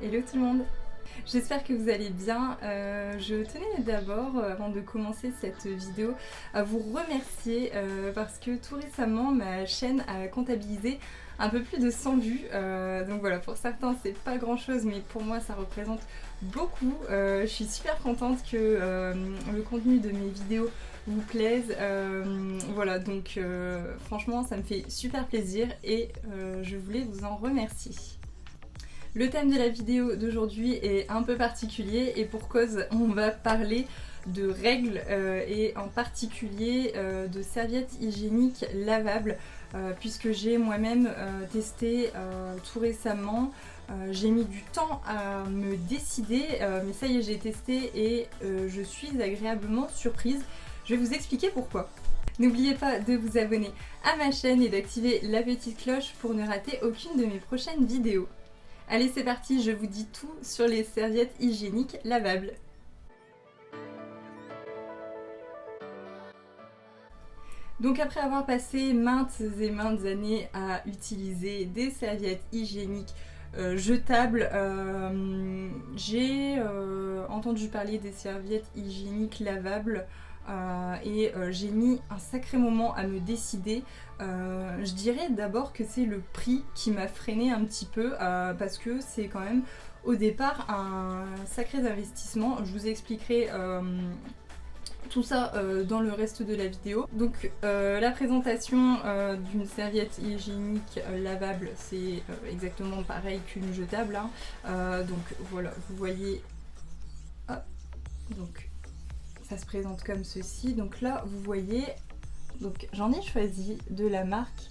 Hello tout le monde. J'espère que vous allez bien. Je tenais d'abord, avant de commencer cette vidéo, à vous remercier parce que tout récemment ma chaîne a comptabilisé un peu plus de 100 vues. Donc voilà, pour certains c'est pas grand chose, mais pour moi ça représente beaucoup. Je suis super contente que le contenu de mes vidéos vous plaise. Voilà, donc franchement ça me fait super plaisir et je voulais vous en remercier. Le thème de la vidéo d'aujourd'hui est un peu particulier et pour cause, on va parler de règles et en particulier de serviettes hygiéniques lavables puisque j'ai moi-même testé tout récemment. J'ai mis du temps à me décider, mais ça y est, j'ai testé et je suis agréablement surprise. Je vais vous expliquer pourquoi. N'oubliez pas de vous abonner à ma chaîne et d'activer la petite cloche pour ne rater aucune de mes prochaines vidéos. Allez, c'est parti, je vous dis tout sur les serviettes hygiéniques lavables. Donc après avoir passé maintes et maintes années à utiliser des serviettes hygiéniques jetables, j'ai entendu parler des serviettes hygiéniques lavables et j'ai mis un sacré moment à me décider. Je dirais d'abord que c'est le prix qui m'a freiné un petit peu parce que c'est quand même au départ un sacré investissement. Je vous expliquerai tout ça dans le reste de la vidéo. Donc la présentation d'une serviette hygiénique lavable, c'est exactement pareil qu'une jetable, hein. Donc voilà, vous voyez, hop, donc ça se présente comme ceci. Donc là vous voyez, donc j'en ai choisi de la marque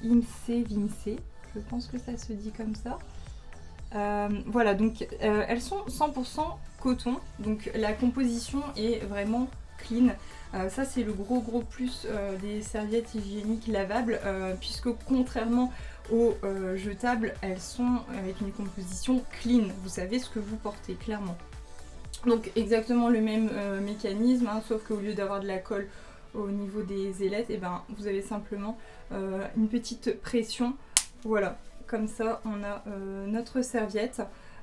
Vince, je pense que ça se dit comme ça. Voilà, donc elles sont 100% coton, donc la composition est vraiment clean. Ça c'est le gros plus des serviettes hygiéniques lavables, puisque contrairement aux jetables, elles sont avec une composition clean. Vous savez ce que vous portez clairement. Donc exactement le même mécanisme, hein, sauf qu'au lieu d'avoir de la colle au niveau des ailettes, et ben, vous avez simplement une petite pression. Voilà, comme ça on a notre serviette.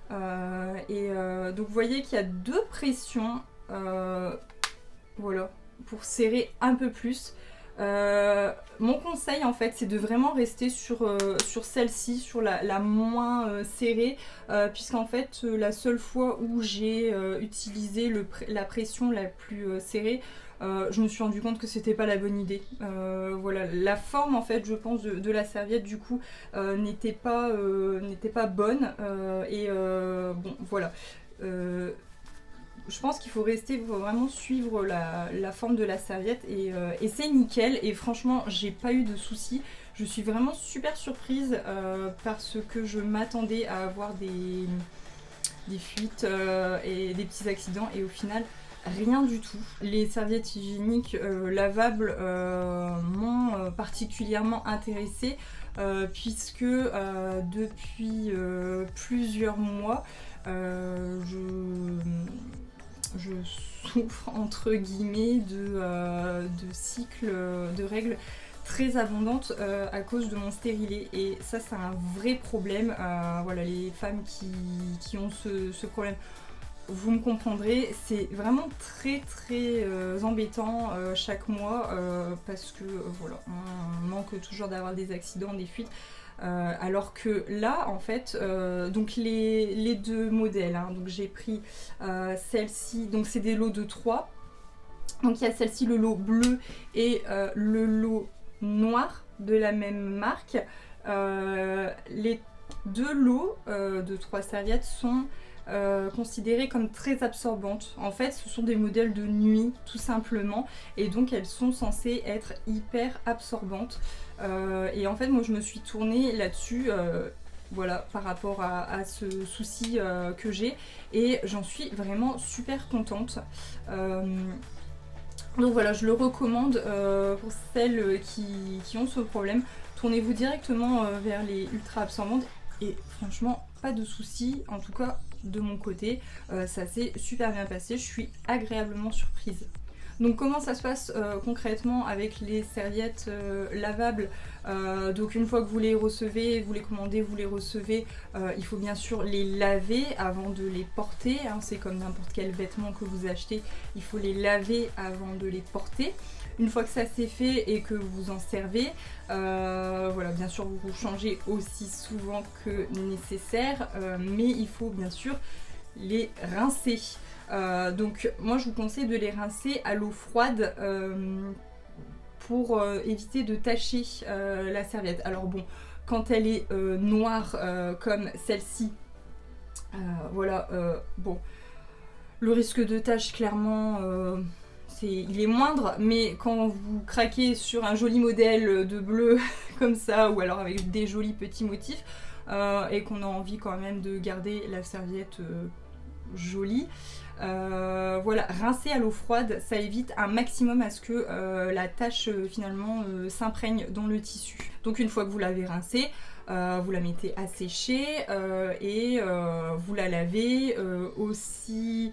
Donc vous voyez qu'il y a deux pressions, voilà, pour serrer un peu plus. Mon conseil en fait c'est de vraiment rester sur celle-ci, sur la moins serrée, puisqu'en fait la seule fois où j'ai utilisé la pression la plus serrée, je me suis rendu compte que c'était pas la bonne idée. Voilà, la forme en fait je pense de la serviette du coup n'était pas bonne, bon voilà. Je pense qu'il faut vraiment suivre la forme de la serviette et c'est nickel, et franchement j'ai pas eu de soucis. Je suis vraiment super surprise parce que je m'attendais à avoir des fuites et des petits accidents, et au final rien du tout. Les serviettes hygiéniques lavables m'ont particulièrement intéressée puisque depuis plusieurs mois je souffre entre guillemets de cycles de règles très abondantes à cause de mon stérilet, et ça c'est un vrai problème. Voilà, les femmes qui ont ce problème, vous me comprendrez, c'est vraiment très embêtant chaque mois parce que voilà, on manque toujours d'avoir des accidents, des fuites. Alors que là en fait donc les deux modèles, hein, donc j'ai pris celle-ci, donc c'est des lots de 3, donc il y a celle-ci, le lot bleu, et le lot noir de la même marque. Les deux lots de 3 serviettes sont considérées comme très absorbantes. En fait ce sont des modèles de nuit tout simplement, et donc elles sont censées être hyper absorbantes. Et en fait moi je me suis tournée là-dessus voilà, par rapport à ce souci que j'ai, et j'en suis vraiment super contente. Donc voilà, je le recommande pour celles qui ont ce problème. Tournez-vous directement vers les ultra absorbantes et franchement pas de soucis, en tout cas de mon côté ça s'est super bien passé, je suis agréablement surprise. Donc comment ça se passe concrètement avec les serviettes lavables? Donc une fois que vous les recevez, vous les commandez, vous les recevez, il faut bien sûr les laver avant de les porter, hein. C'est comme n'importe quel vêtement que vous achetez, il faut les laver avant de les porter. Une fois que ça c'est fait et que vous en servez, voilà, bien sûr vous changez aussi souvent que nécessaire, mais il faut bien sûr les rincer. Donc moi je vous conseille de les rincer à l'eau froide pour éviter de tacher la serviette. Alors bon, quand elle est noire comme celle-ci, voilà, bon, le risque de tache clairement il est moindre, mais quand vous craquez sur un joli modèle de bleu comme ça, ou alors avec des jolis petits motifs, et qu'on a envie quand même de garder la serviette jolie, voilà, rincer à l'eau froide, ça évite un maximum à ce que la tache finalement s'imprègne dans le tissu. Donc une fois que vous l'avez rincée, vous la mettez à sécher et vous la lavez aussi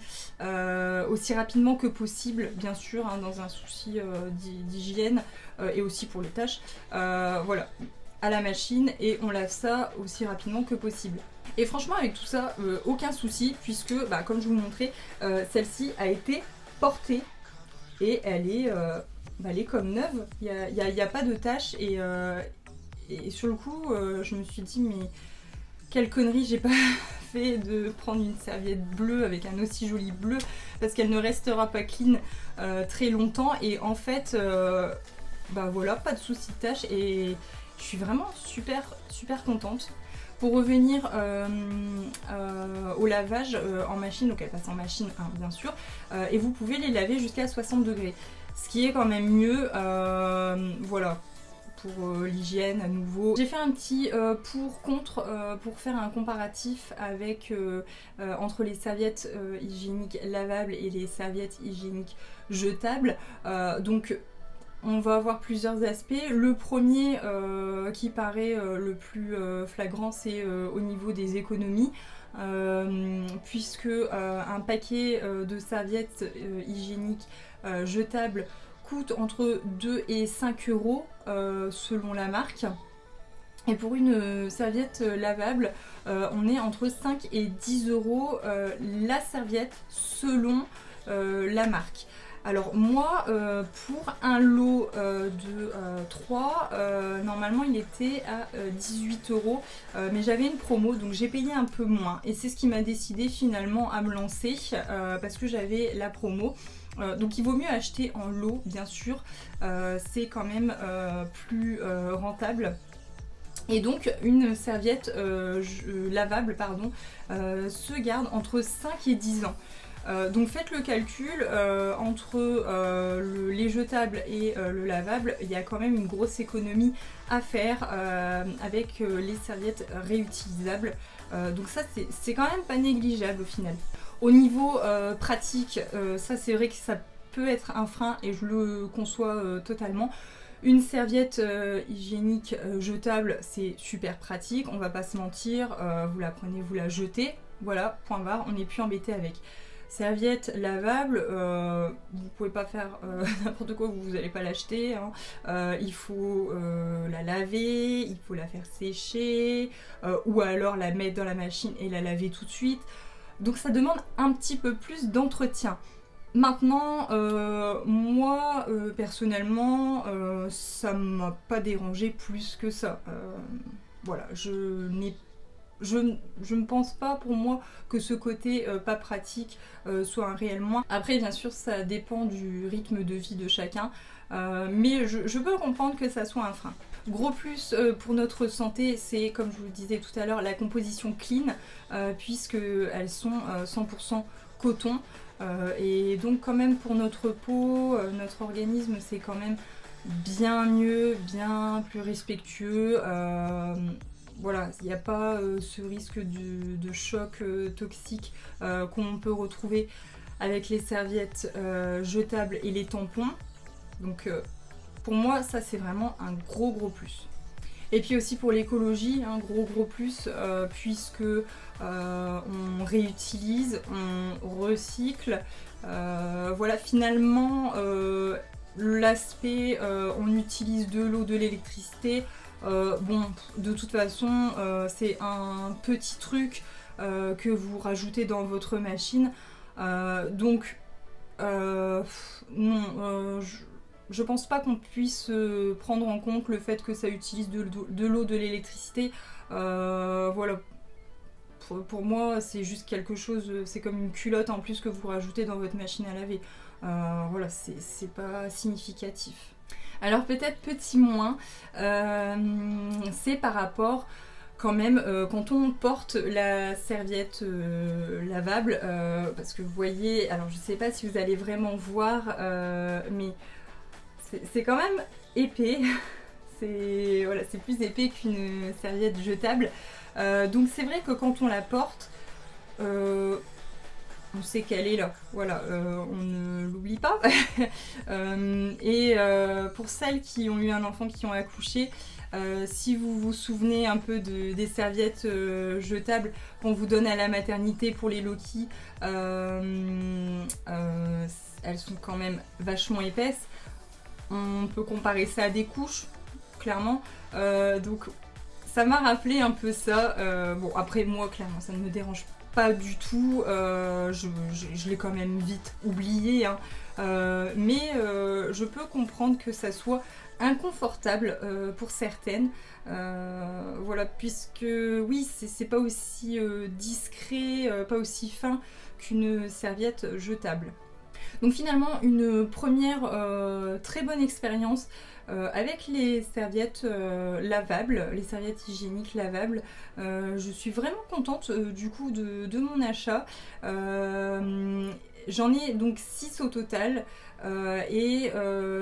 rapidement que possible, bien sûr, hein, dans un souci d'hygiène et aussi pour les taches. Voilà, à la machine, et on lave ça aussi rapidement que possible. Et franchement avec tout ça, aucun souci, puisque comme je vous montrais, celle-ci a été portée et elle est comme neuve, il n'y a pas de tache, et sur le coup je me suis dit mais quelle connerie j'ai pas fait de prendre une serviette bleue avec un aussi joli bleu, parce qu'elle ne restera pas clean très longtemps, et en fait voilà, pas de souci de tache, et je suis vraiment super contente. Pour revenir au lavage en machine, donc elle passe en machine, hein, bien sûr, et vous pouvez les laver jusqu'à 60 degrés, ce qui est quand même mieux, voilà, pour l'hygiène à nouveau. J'ai fait un petit pour-contre pour faire un comparatif avec entre les serviettes hygiéniques lavables et les serviettes hygiéniques jetables. Donc on va avoir plusieurs aspects. Le premier qui paraît le plus flagrant, c'est au niveau des économies, puisque un paquet de serviettes hygiéniques jetables coûte entre 2 et 5 euros selon la marque. Et pour une serviette lavable, on est entre 5 et 10 euros la serviette selon la marque. Alors moi, pour un lot de 3, normalement il était à 18 euros, mais j'avais une promo, donc j'ai payé un peu moins. Et c'est ce qui m'a décidé finalement à me lancer, parce que j'avais la promo. Donc il vaut mieux acheter en lot, bien sûr, c'est quand même plus rentable. Et donc une serviette lavable, pardon, se garde entre 5 et 10 ans. Donc faites le calcul, entre les jetables et le lavable, il y a quand même une grosse économie à faire avec les serviettes réutilisables. Donc ça c'est quand même pas négligeable au final. Au niveau pratique, ça c'est vrai que ça peut être un frein, et je le conçois totalement. Une serviette hygiénique jetable, c'est super pratique, on va pas se mentir, vous la prenez, vous la jetez, voilà, point barre, on n'est plus embêté avec. Serviette lavable, vous pouvez pas faire n'importe quoi, vous n'allez pas l'acheter, hein. Il faut la laver, il faut la faire sécher, ou alors la mettre dans la machine et la laver tout de suite. Donc ça demande un petit peu plus d'entretien. Maintenant, moi personnellement, ça m'a pas dérangé plus que ça. Voilà, je ne pense pas pour moi que ce côté pas pratique soit un réel moins. Après bien sûr ça dépend du rythme de vie de chacun, mais je peux comprendre que ça soit un frein. Gros plus pour notre santé, c'est comme je vous le disais tout à l'heure, la composition clean, puisqu'elles sont 100% coton, et donc quand même pour notre peau, notre organisme, c'est quand même bien mieux, bien plus respectueux. Voilà, il n'y a pas ce risque de choc toxique qu'on peut retrouver avec les serviettes jetables et les tampons. Donc pour moi ça c'est vraiment un gros plus. Et puis aussi pour l'écologie, un gros plus, puisque on réutilise, on recycle. Voilà, finalement, l'aspect on utilise de l'eau, de l'électricité. Bon, de toute façon, c'est un petit truc que vous rajoutez dans votre machine. Donc, non, je pense pas qu'on puisse prendre en compte le fait que ça utilise de l'eau, de l'électricité. Voilà. Pour moi, c'est juste quelque chose, c'est comme une culotte en plus que vous rajoutez dans votre machine à laver. Voilà, c'est pas significatif. Alors peut-être petit moins, c'est par rapport quand même quand on porte la serviette lavable, parce que vous voyez, alors je sais pas si vous allez vraiment voir, mais c'est quand même épais. Voilà, c'est plus épais qu'une serviette jetable. Donc c'est vrai que quand on la porte, on sait qu'elle est là, voilà, on ne l'oublie pas. Et pour celles qui ont eu un enfant, qui ont accouché, si vous vous souvenez un peu des serviettes jetables qu'on vous donne à la maternité pour les Loki, elles sont quand même vachement épaisses. On peut comparer ça à des couches, clairement. Donc ça m'a rappelé un peu ça. Bon, après moi, clairement, ça ne me dérange pas du tout. Je l'ai quand même vite oublié, hein. Mais je peux comprendre que ça soit inconfortable pour certaines. Voilà, puisque oui, c'est pas aussi discret, pas aussi fin qu'une serviette jetable. Donc finalement, une première très bonne expérience avec les serviettes lavables, les serviettes hygiéniques lavables. Je suis vraiment contente du coup de mon achat. J'en ai donc 6 au total. Et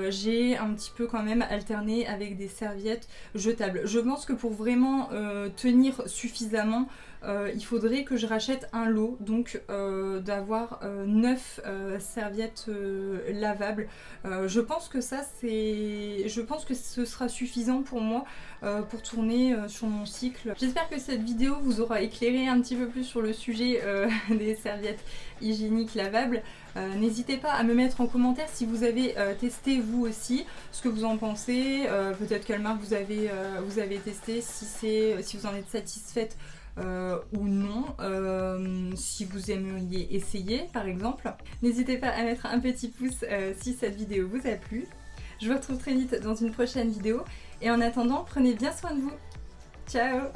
j'ai un petit peu quand même alterné avec des serviettes jetables. Je pense que pour vraiment tenir suffisamment, il faudrait que je rachète un lot, donc d'avoir 9 serviettes lavables. Je pense que ce sera suffisant pour moi pour tourner sur mon cycle. J'espère que cette vidéo vous aura éclairé un petit peu plus sur le sujet des serviettes hygiéniques lavables. N'hésitez pas à me mettre en commentaire si vous avez testé vous aussi, ce que vous en pensez, peut-être quelle marque vous avez testé, si vous en êtes satisfaite ou non, si vous aimeriez essayer par exemple. N'hésitez pas à mettre un petit pouce si cette vidéo vous a plu. Je vous retrouve très vite dans une prochaine vidéo et en attendant, prenez bien soin de vous. Ciao!